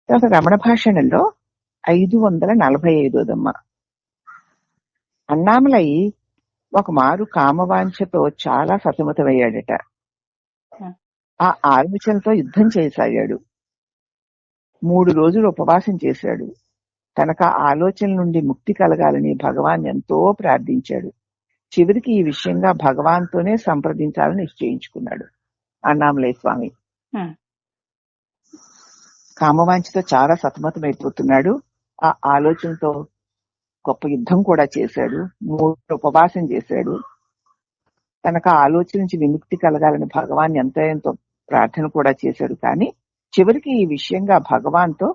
తర్వాత రమణ భాషణంలో 545దమ్మ. అన్నామలై ఒక మారు కామవాంఛతో చాలా సతమతమయ్యాడట. ఆ ఆలోచనతో యుద్ధం చేయసాగాడు. 3 రోజులు ఉపవాసం చేశాడు. తనకు ఆ ఆలోచన నుండి ముక్తి కలగాలని భగవాన్ ఎంతో ప్రార్థించాడు. చివరికి ఈ విషయంగా భగవాన్తోనే సంప్రదించాలని నిశ్చయించుకున్నాడు అన్నామలై స్వామి. కామవాంఛతో చాలా సతమతమైపోతున్నాడు. ఆ ఆలోచనతో గొప్ప యుద్ధం కూడా చేశాడు. 3 ఉపవాసం చేశాడు. తనకు ఆ ఆలోచన నుంచి విముక్తి కలగాలని భగవాన్ ఎంతో ప్రార్థన కూడా చేశాడు. కానీ చివరికి ఈ విషయంగా భగవాన్తో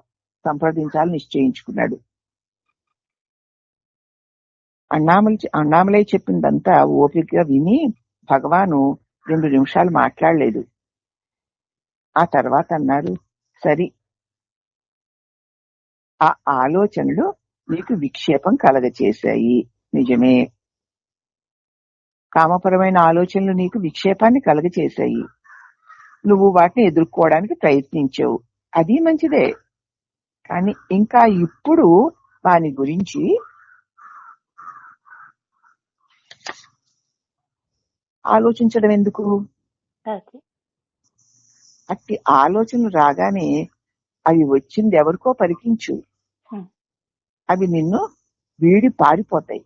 సంప్రదించాలని నిశ్చయించుకున్నాడు. అన్నామలై చెప్పిందంతా ఓపికగా విని భగవాను 2 నిమిషాలు మాట్లాడలేదు. ఆ తర్వాత అన్నారు, సరి, ఆ ఆలోచనలు నీకు విక్షేపం కలగచేశాయి, నిజమే. కామపరమైన ఆలోచనలు నీకు విక్షేపాన్ని కలగచేశాయి. నువ్వు వాటిని ఎదుర్కోవడానికి ప్రయత్నించావు, అది మంచిదే. కానీ ఇంకా ఇప్పుడు వాని గురించి ఆలోచించడం ఎందుకు? అట్టి ఆలోచనలు రాగానే అవి వచ్చింది ఎవరికో పరికించు. అవి నిన్ను వీడి పారిపోతాయి.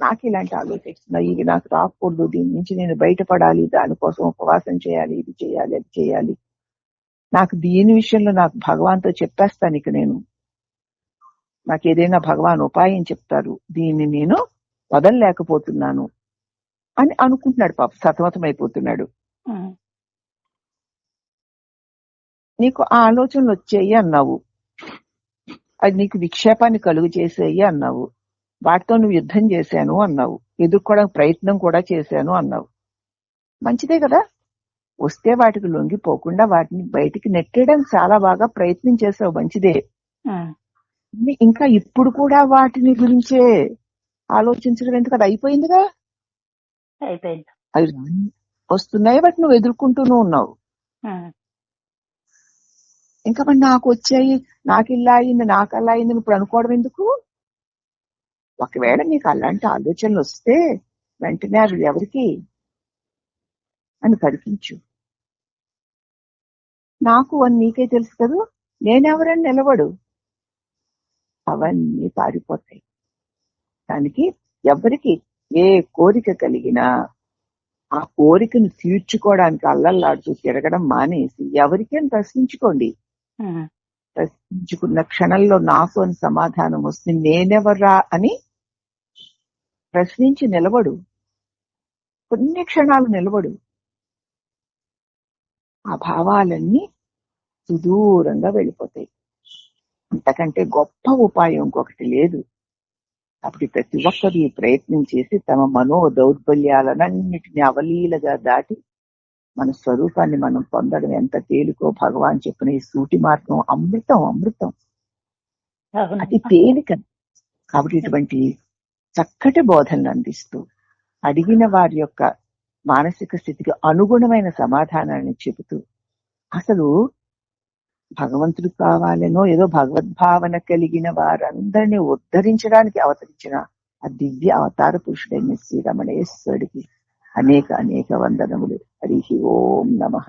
నాకు ఇలాంటి ఆలోచిస్తున్నాయి, ఇది నాకు రాకూడదు, దీని నుంచి నేను బయటపడాలి, దానికోసం ఉపవాసం చేయాలి, ఇది చేయాలి, అది చేయాలి. నాకు దీని విషయంలో నాకు భగవాన్తో చెప్పేస్తాను. ఇక నేను నాకు ఏదైనా భగవాన్ ఉపాయం చెప్తారు, దీన్ని నేను వదలలేకపోతున్నాను అని అనుకుంటున్నాడు. పాప సతమతమైపోతున్నాడు. నీకు ఆ ఆలోచనలు వచ్చాయి అన్నావు, అది నీకు విక్షేపాన్ని కలుగు చేసేయి అన్నావు. వాటితో నువ్వు యుద్ధం చేశాను అన్నావు, ఎదుర్కోవడానికి ప్రయత్నం కూడా చేశాను అన్నావు. మంచిదే కదా. వస్తే వాటికి లొంగిపోకుండా వాటిని బయటికి నెట్టేయడానికి చాలా బాగా ప్రయత్నం చేసావు, మంచిదే. ఇంకా ఇప్పుడు కూడా వాటిని గురించే ఆలోచించడం ఎందుకు? అది అయిపోయిందిగా, అయిపోయింది. అవి వస్తున్నాయి, వాటి నువ్వు ఎదుర్కొంటూనే ఉన్నావు. ఇంకా మరి నాకు వచ్చాయి, నాకు ఇలా అయింది, నాకు అలా అయింది ఇప్పుడు అనుకోవడం ఎందుకు? ఒకవేళ నీకు అలాంటి ఆలోచనలు వస్తే వెంటనే అవి ఎవరికి అని పరికించు. నాకు అని నీకే తెలుసు కదా, నేనెవరని నిలబడు, అవన్నీ పారిపోతాయి. దానికి ఎవరికి ఏ కోరిక కలిగినా ఆ కోరికను తీర్చుకోవడానికి అల్లల్లాడుతూ తిరగడం మానేసి ఎవరికైనా ప్రశ్నించుకోండి. ప్రశ్నించుకున్న క్షణంలో నాకు అని సమాధానం వస్తుంది. నేనెవర్రా అని ప్రశ్నించి నిలబడు, కొన్ని క్షణాలు నిలబడు. ఆ భావాలన్నీ సుదూరంగా వెళ్ళిపోతాయి. అంతకంటే గొప్ప ఉపాయం ఇంకొకటి లేదు. అప్పుడు ప్రతి ఒక్కరు ఈ ప్రయత్నం చేసి తమ మనో దౌర్బల్యాలన్నిటిని అవలీలగా దాటి మన స్వరూపాన్ని మనం పొందడం ఎంత తేలికో భగవాన్ చెప్పిన ఈ సూటి మార్గం అమృతం. అమృతం అతి తేలిక. కాబట్టి ఇటువంటి చక్కటి బోధనలు అందిస్తూ అడిగిన వారి యొక్క మానసిక స్థితికి అనుగుణమైన సమాధానాన్ని చెబుతూ అసలు భగవంతుడు కావాలనో ఏదో భగవద్భావన కలిగిన వారందరినీ ఉద్ధరించడానికి అవతరించిన ఆ దివ్య అవతార పురుషుడైన శ్రీరమణేశ్వరుడికి అనేక వందనములు. హరి ఓం నమః.